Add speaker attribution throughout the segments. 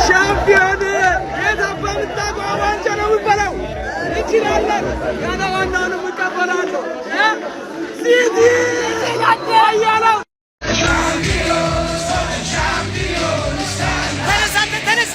Speaker 1: ሻምፒዮን የታባምታው ዋንጫ ነው የሚባለው እንችላለን ያለ ዋናውን እንቀበላለን ሲቲ ያያለው ተነስ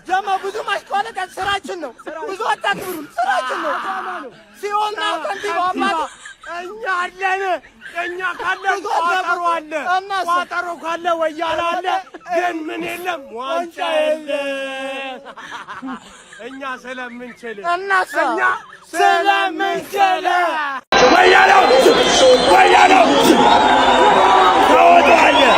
Speaker 1: ጀማ ብዙ ማሽቋለጥ ስራችን ነው። ብዙ አታክብሩን፣ ስራችን ነው። ሲሆንና ከንቲባ አባቱ እኛ አለን። እኛ ካለ ቋጠሮ አለ፣ ቋጠሮ ካለ ወያላ አለ። ግን ምን የለም ዋንጫ የለም። እኛ ስለምንችል እኛ ስለምንችል ወያላው ታወጣለህ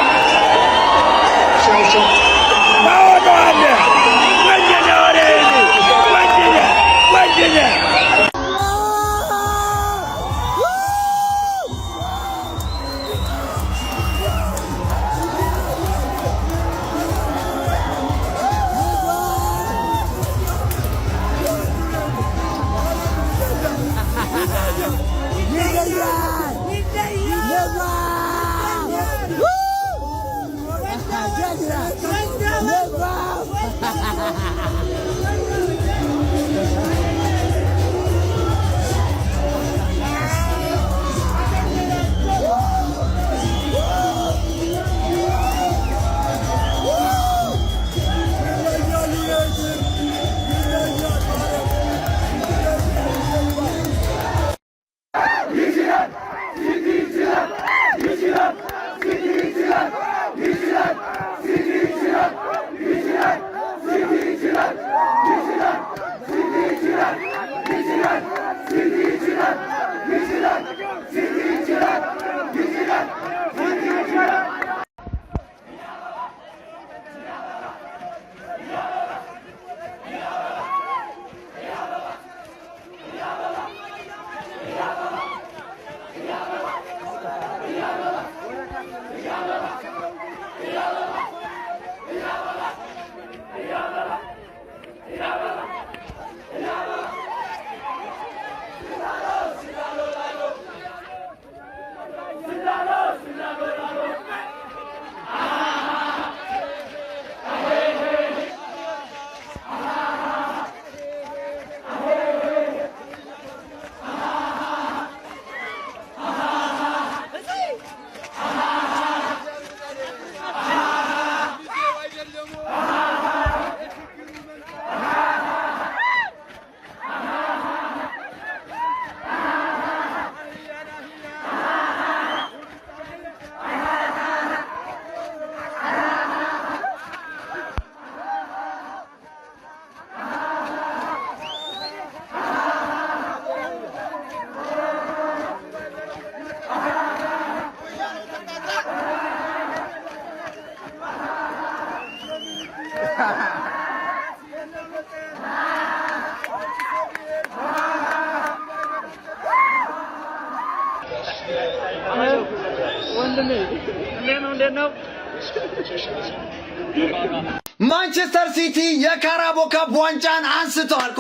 Speaker 2: ማንቸስተር ሲቲ የካራቦ ካፕ ዋንጫን አንስተዋል።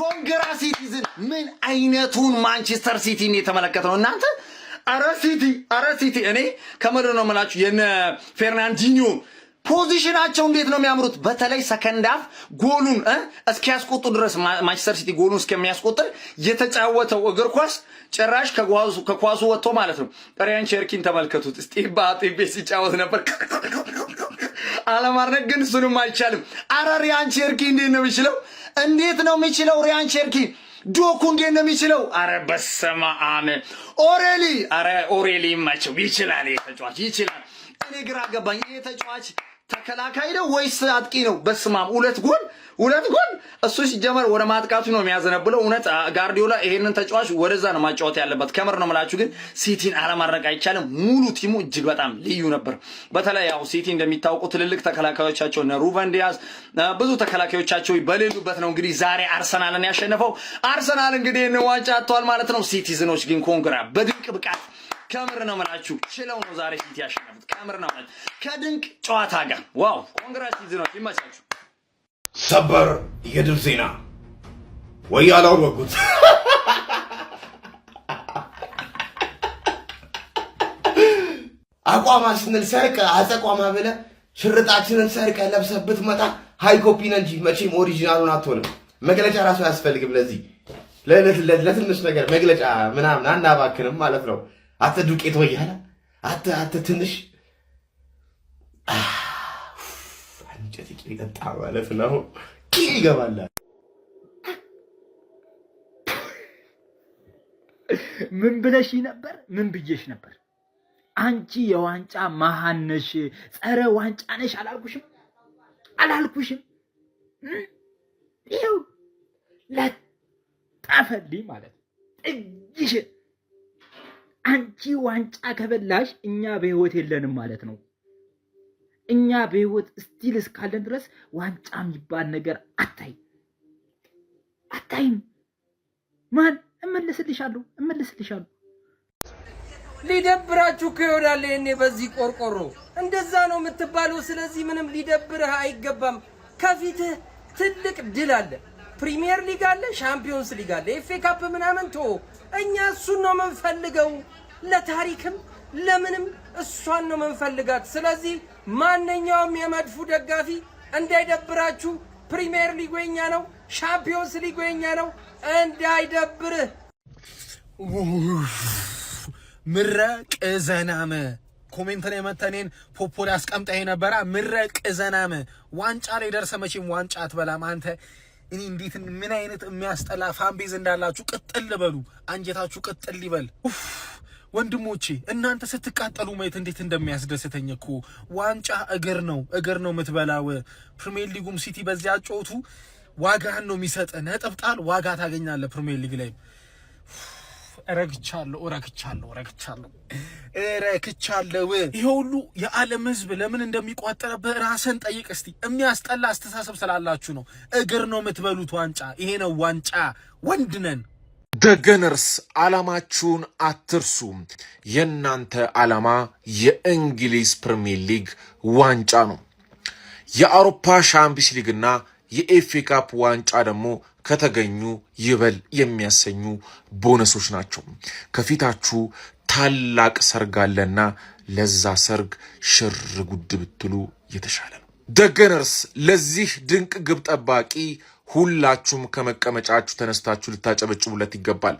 Speaker 2: ኮንግራ ሲቲዝን ምን አይነቱን ማንቸስተር ሲቲን የተመለከተው እናንተ? አረ ሲቲ እኔ ከመዶ ነው የምላችሁ የነ ፌርናንዲኒዮ ፖዚሽናቸው እንዴት ነው የሚያምሩት በተለይ ሰከንድ ሃፍ ጎሉን እስኪያስቆጡ ድረስ ማንቸስተር ሲቲ ጎሉን እስከሚያስቆጥር የተጫወተው እግር ኳስ ጭራሽ ከኳሱ ወጥቶ ማለት ነው ሪያን ቸርኪን ተመልከቱት ስቲባቲቤ ሲጫወት ነበር አለማድረግ ግን እሱንም አይቻልም አረ ሪያን ቸርኪ እንዴት ነው የሚችለው ሪያን ቸርኪ ዶኩ እንዴት ነው የሚችለው አረ በሰማ አነ ኦሬሊ ማቸው ይችላል የተጫዋች ይችላል እኔ ግራ ገባኝ የተጫዋች ተከላካይ ነው ወይስ አጥቂ ነው በስማም ሁለት ጎል እሱ ሲጀመር ወደ ማጥቃቱ ነው የሚያዘነብለው እውነት ጋርዲዮላ ይሄንን ተጫዋች ወደዛ ነው ማጫወት ያለበት ከመር ነው ማለት ግን ሲቲን አለማድረግ አይቻልም ሙሉ ቲሙ እጅግ በጣም ልዩ ነበር በተለይ ያው ሲቲ እንደሚታወቁ ትልልቅ ተከላካዮቻቸው እና ሩቨን ዲያዝ ብዙ ተከላካዮቻቸው በሌሉበት ነው እንግዲህ ዛሬ አርሰናልን ያሸነፈው አርሰናል እንግዲህ ነው ዋንጫ አጥቷል ማለት ነው ሲቲዝኖች ግን ኮንግራ በድንቅ ብቃት ከመር ነው ማለት ችለው ነው ዛሬ ሲቲ ያሸነፉት ከመር ነው ማለት ከድንቅ ጨዋታ ጋር ዋው ኮንግራቹሌሽንስ ይመቻችሁ
Speaker 3: ሰበር የድል ዜና ወያላው ወጉት አቋማ ስንል ሰርቀ አጸቋማ ብለ ሽርጣችንን ሰርቀ ለብሰብት መጣ ሃይ ኮፒ ነህ እንጂ መቼም ኦሪጂናሉን አትሆንም መግለጫ ራሱ ያስፈልግም ለዚህ ለትንሽ ነገር መግለጫ ምናምን አናባክንም ማለት ነው አትዱቄት ወያላ አት ትንሽ አንጨት ይጠጣ ማለት ነው ይገባል
Speaker 4: ምን ብለሽ ነበር ምን ብዬሽ ነበር አንቺ የዋንጫ መሃነሽ ጸረ ዋንጫ ነሽ አላልኩሽም ይው ለጣፈልኝ ማለት እጅሽ አንቺ ዋንጫ ከበላሽ እኛ በህይወት የለንም ማለት ነው እኛ በህይወት ስቲል እስካለን ድረስ ዋንጫ የሚባል ነገር አታይም ማን እመልስልሻለሁ
Speaker 1: ሊደብራችሁ ከይወዳለ እኔ በዚህ ቆርቆሮ እንደዛ ነው የምትባለው ስለዚህ ምንም ሊደብርህ አይገባም ከፊትህ ትልቅ ድል አለ ፕሪሚየር ሊግ አለ ሻምፒዮንስ ሊግ አለ ኤፍኤ ካፕ ምናምን እኛ እሱን ነው የምንፈልገው ለታሪክም ለምንም እሷን ነው የምንፈልጋት ስለዚህ ማንኛውም የመድፉ ደጋፊ እንዳይደብራችሁ ፕሪሚየር ሊግ የኛ ነው ሻምፒዮንስ ሊግ የኛ ነው እንዳይደብርህ
Speaker 5: ምረቅ ዘናመ ኮሜንት ላይ መተኔን ፖፖል ያስቀምጠኝ ነበር ምረቅ ዘናመ ዋንጫ ላይ ደርሰ መቼም ዋንጫ አትበላም አንተ እኔ እንዴት ምን አይነት የሚያስጠላ ፋንቤዝ እንዳላችሁ ቅጥል በሉ አንጀታችሁ ቅጥል ይበል ወንድሞቼ እናንተ ስትቃጠሉ ማየት እንዴት እንደሚያስደስተኝ እኮ ዋንጫ እግር ነው የምትበላው ፕሪሚየር ሊጉም ሲቲ በዚያ ጮቱ ዋጋህን ነው የሚሰጥ ነጥብጣል ዋጋ ታገኛለህ ፕሪሚየር ሊግ ላይ ረክቻለሁ ይሄ ሁሉ የዓለም ህዝብ ለምን እንደሚቋጠረበት ራስን ጠይቅ እስቲ የሚያስጠላ አስተሳሰብ ስላላችሁ ነው እግር ነው የምትበሉት ዋንጫ ይሄ ነው ዋንጫ ወንድ ነን
Speaker 6: ደገነርስ ዓላማችሁን አትርሱ የናንተ ዓላማ የእንግሊዝ ፕሪሚየር ሊግ ዋንጫ ነው የአውሮፓ ሻምፒዮንስ ሊግና የኤፍኤ ካፕ ዋንጫ ደግሞ ከተገኙ ይበል የሚያሰኙ ቦነሶች ናቸው ከፊታችሁ ታላቅ ሰርግ አለና ለዛ ሰርግ ሽር ጉድ ብትሉ የተሻለ ነው ደገነርስ ለዚህ ድንቅ ግብ ጠባቂ ሁላችሁም ከመቀመጫችሁ ተነስታችሁ ልታጨበጭቡለት ይገባል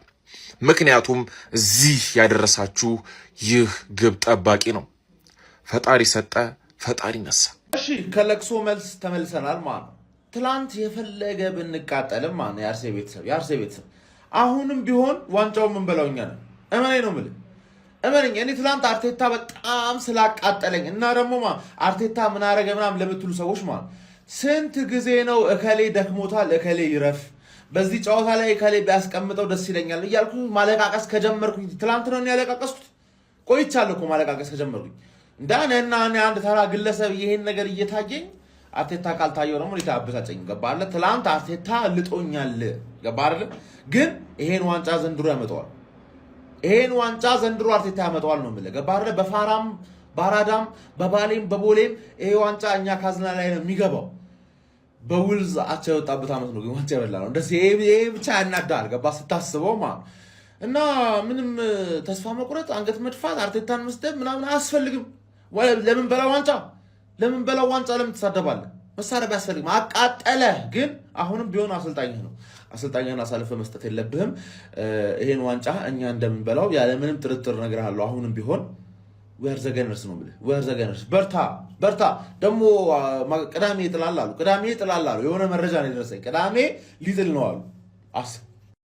Speaker 6: ምክንያቱም እዚህ ያደረሳችሁ ይህ ግብ ጠባቂ ነው ፈጣሪ ሰጠ ፈጣሪ ነሳ
Speaker 3: እሺ ከለቅሶ መልስ ተመልሰናል ማለት ትላንት የፈለገ ብንቃጠልም ማለት የአርሴ ቤተሰብ አሁንም ቢሆን ዋንጫውን ምን በላውኛ ነው እመኔ ነው እመነኝ እኔ ትላንት አርቴታ በጣም ስላቃጠለኝ እና ደግሞ አርቴታ ምን አረገ ምናምን ለምትሉ ሰዎች ማለት ስንት ጊዜ ነው እከሌ ደክሞታል እከሌ ይረፍ በዚህ ጨዋታ ላይ እከሌ ቢያስቀምጠው ደስ ይለኛል እያልኩ ማለቃቀስ ከጀመርኩኝ ትላንት ነው ያለቃቀስኩት ቆይቻለሁ እኮ ማለቃቀስ ከጀመርኩኝ እንዳነና አንድ ተራ ግለሰብ ይሄን ነገር እየታየኝ አርቴታ ካልታየው ደግሞ ሊታበሳጨኝ ገባለ ትላንት አርቴታ ልጦኛል ገባለ ግን ይሄን ዋንጫ ዘንድሮ ያመጣዋል ይሄን ዋንጫ ዘንድሮ አርቴታ ያመጣዋል ነው ማለት ገባለ በፋራም ባራዳም በባሌም በቦሌም ይሄ ዋንጫ እኛ ካዝና ላይ ነው የሚገባው በውልዝ አቻ የወጣበት አመት ነው ግን ዋንጫ ይበላ ነው እንደዚህ ይሄ ብቻ ያናዳል ገባ ስታስበው ማለት እና ምንም ተስፋ መቁረጥ አንገት መድፋት አርቴታን መስደብ ምናምን አያስፈልግም ለምን በላ ዋንጫ ለምን በላው ዋንጫ ለምን ትሳደባለህ? መሳደብ ያስፈልግም። አቃጠለህ ግን አሁንም ቢሆን አሰልጣኝህ ነው። አሰልጣኝህን አሳልፈ መስጠት የለብህም። ይሄን ዋንጫ እኛ እንደምንበላው ያለ ምንም ጥርጥር እነግርሃለሁ። አሁንም ቢሆን ወር ዘገነርስ ነው ብለህ ወር ዘገነርስ በርታ። ደግሞ ቅዳሜ ይጥላል አሉ። የሆነ መረጃ ነው የደረሰኝ። ቅዳሜ ሊጥል ነው አሉ።